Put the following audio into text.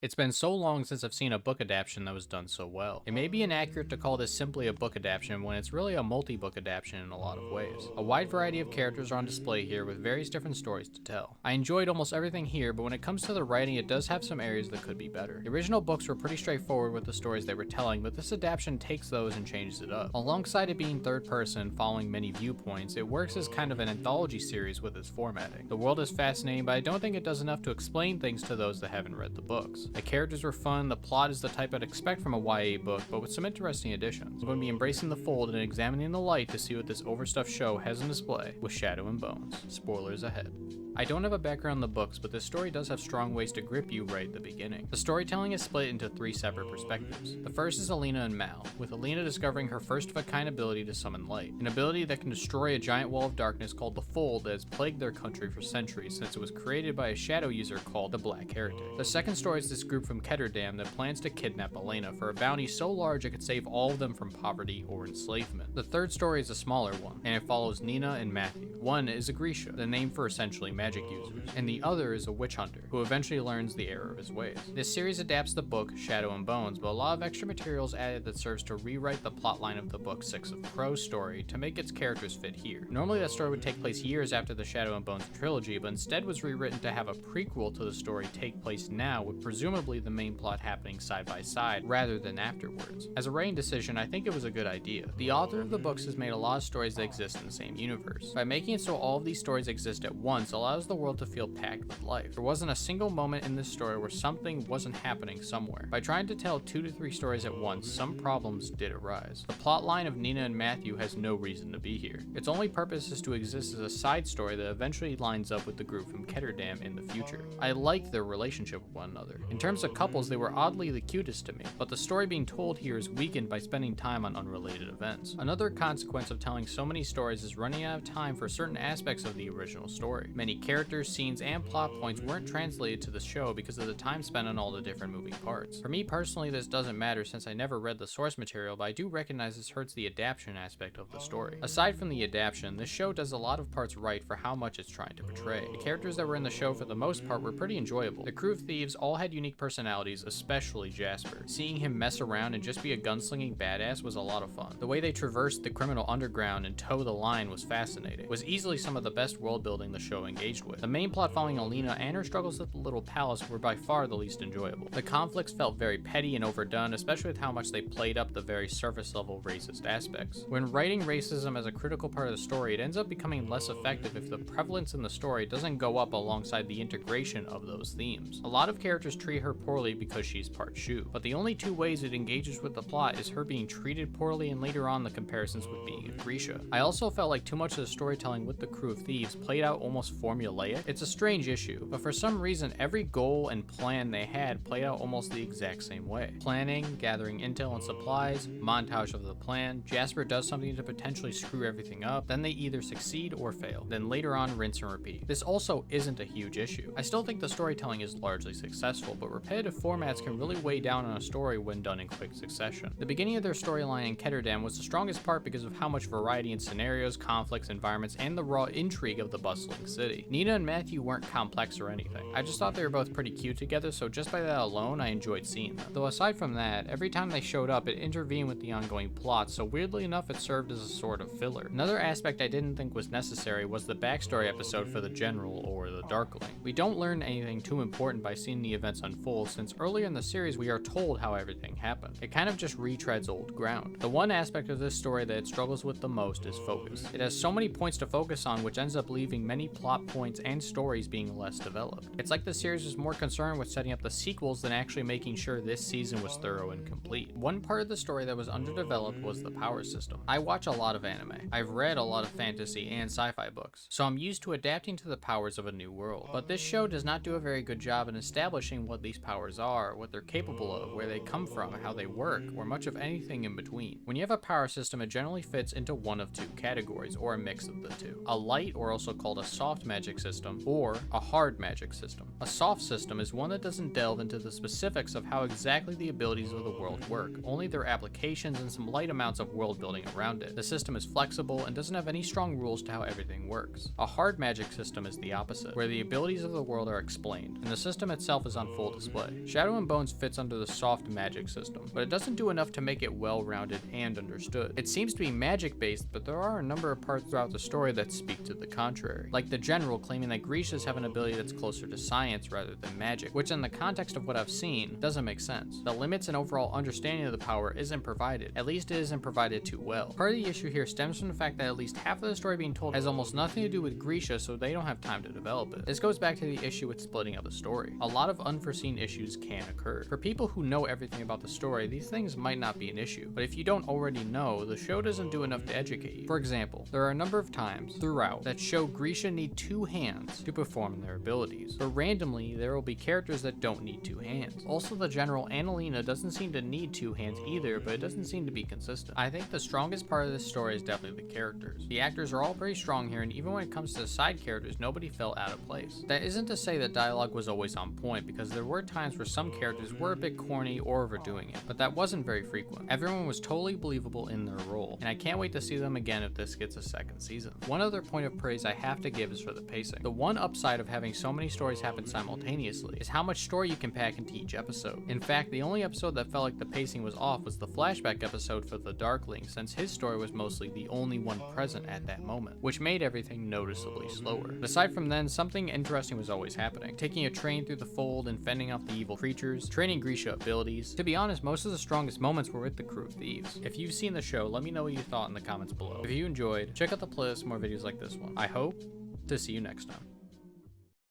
It's been so long since I've seen a book adaptation that was done so well. It may be inaccurate to call this simply a book adaptation when it's really a multi-book adaptation in a lot of ways. A wide variety of characters are on display here with various different stories to tell. I enjoyed almost everything here, but when it comes to the writing, it does have some areas that could be better. The original books were pretty straightforward with the stories they were telling, but this adaptation takes those and changes it up. Alongside it being third person, following many viewpoints, it works as kind of an anthology series with its formatting. The world is fascinating, but I don't think it does enough to explain things to those that haven't read the books. The characters were fun, the plot is the type I'd expect from a YA book, but with some interesting additions. I'm going to be embracing the fold and examining the light to see what this overstuffed show has in display with Shadow and Bones. Spoilers ahead. I don't have a background in the books, but this story does have strong ways to grip you right at the beginning. The storytelling is split into three separate perspectives. The first is Alina and Mal, with Alina discovering her first-of-a-kind ability to summon light, an ability that can destroy a giant wall of darkness called the Fold that has plagued their country for centuries since it was created by a shadow user called the Black Heretic. The second story is this group from Ketterdam that plans to kidnap Alina for a bounty so large it could save all of them from poverty or enslavement. The third story is a smaller one, and it follows Nina and Matthew. One is a Grisha, the name for essentially magic users, and the other is a witch hunter, who eventually learns the error of his ways. This series adapts the book Shadow and Bones, but a lot of extra material is added that serves to rewrite the plotline of the book Six of Crows story to make its characters fit here. Normally that story would take place years after the Shadow and Bones trilogy, but instead was rewritten to have a prequel to the story take place now, with presumably the main plot happening side by side rather than afterwards. As a writing decision, I think it was a good idea. The author of the books has made a lot of stories that exist in the same universe. By making it so all of these stories exist at once allows the world to feel packed with life. There wasn't a single moment in this story where something wasn't happening somewhere. By trying to tell 2 to 3 stories at once, some problems did arise. The plot line of Nina and Matthew has no reason to be here. Its only purpose is to exist as a side story that eventually lines up with the group from Ketterdam in the future. I like their relationship with one another. In terms of couples, they were oddly the cutest to me, but the story being told here is weakened by spending time on unrelated events. Another consequence of telling so many stories is running out of time for certain aspects of the original story. Many characters, scenes, and plot points weren't translated to the show because of the time spent on all the different moving parts. For me personally, this doesn't matter since I never read the source material, but I do recognize this hurts the adaptation aspect of the story. Aside from the adaptation, this show does a lot of parts right for how much it's trying to portray. The characters that were in the show for the most part were pretty enjoyable. The crew of thieves all had unique personalities, especially Jasper. Seeing him mess around and just be a gunslinging badass was a lot of fun. The way they traversed the criminal underground and toe the line was fascinating. It was easily some of the best world building the show engaged with. The main plot following Alina and her struggles at the Little Palace were by far the least enjoyable. The conflicts felt very petty and overdone, especially with how much they played up the very surface level racist aspects. When writing racism as a critical part of the story, it ends up becoming less effective if the prevalence in the story doesn't go up alongside the integration of those themes. A lot of characters treat her poorly because she's part Shu, but the only 2 ways it engages with the plot is her being treated poorly and later on the comparisons with being a Grisha. I also felt like too much of the storytelling with the crew of thieves played out almost formulaic. It's a strange issue, but for some reason every goal and plan they had played out almost the exact same way. Planning, gathering intel and supplies, montage of the plan, Jasper does something to potentially screw everything up, then they either succeed or fail, then later on rinse and repeat. This also isn't a huge issue. I still think the storytelling is largely successful, but repetitive formats can really weigh down on a story when done in quick succession. The beginning of their storyline in Ketterdam was the strongest part because of how much variety in scenarios, conflicts, environments, and the raw intrigue of the bustling city. Nina and Matthew weren't complex or anything. I just thought they were both pretty cute together, so just by that alone, I enjoyed seeing them. Though aside from that, every time they showed up, it intervened with the ongoing plot, so weirdly enough, it served as a sort of filler. Another aspect I didn't think was necessary was the backstory episode for the General, or the Darkling. We don't learn anything too important by seeing the events unfold, since earlier in the series we are told how everything happened. It kind of just retreads old ground. The one aspect of this story that it struggles with the most is focus. It has so many points to focus on, which ends up leaving many plot points and stories being less developed. It's like the series was more concerned with setting up the sequels than actually making sure this season was thorough and complete. One part of the story that was underdeveloped was the power system. I watch a lot of anime. I've read a lot of fantasy and sci-fi books, so I'm used to adapting to the powers of a new world. But this show does not do a very good job in establishing what these powers are, what they're capable of, where they come from, how they work, or much of anything in between. When you have a power system, it generally fits into one of 2 categories, or a mix of the 2. A light, or also called a soft magic magic system, or a hard magic system. A soft system is one that doesn't delve into the specifics of how exactly the abilities of the world work, only their applications and some light amounts of world building around it. The system is flexible and doesn't have any strong rules to how everything works. A hard magic system is the opposite, where the abilities of the world are explained, and the system itself is on full display. Shadow and Bones fits under the soft magic system, but it doesn't do enough to make it well-rounded and understood. It seems to be magic-based, but there are a number of parts throughout the story that speak to the contrary, like the general claiming that Grecias have an ability that's closer to science rather than magic, which in the context of what I've seen, doesn't make sense. The limits and overall understanding of the power isn't provided, at least it isn't provided too well. Part of the issue here stems from the fact that at least half of the story being told has almost nothing to do with Grecias, so they don't have time to develop it. This goes back to the issue with splitting up the story. A lot of unforeseen issues can occur. For people who know everything about the story, these things might not be an issue, but if you don't already know, the show doesn't do enough to educate you. For example, there are a number of times throughout that show Grecia need 2 hands to perform their abilities, but randomly there will be characters that don't need 2 hands. Also, the general Annalena doesn't seem to need 2 hands either, but it doesn't seem to be consistent. I think the strongest part of this story is definitely the characters. The actors are all pretty strong here, and even when it comes to the side characters, nobody felt out of place. That isn't to say that dialogue was always on point, because there were times where some characters were a bit corny or overdoing it, but that wasn't very frequent. Everyone was totally believable in their role, and I can't wait to see them again if this gets a second season. One other point of praise I have to give is for the pacing. The one upside of having so many stories happen simultaneously is how much story you can pack into each episode. In fact, the only episode that felt like the pacing was off was the flashback episode for the Darkling, since his story was mostly the only one present at that moment, which made everything noticeably slower. But aside from then, something interesting was always happening. Taking a train through the fold and fending off the evil creatures, training Grisha abilities. To be honest, most of the strongest moments were with the crew of thieves. If you've seen the show, let me know what you thought in the comments below. If you enjoyed, check out the playlist for more videos like this one. I hope to see you next time.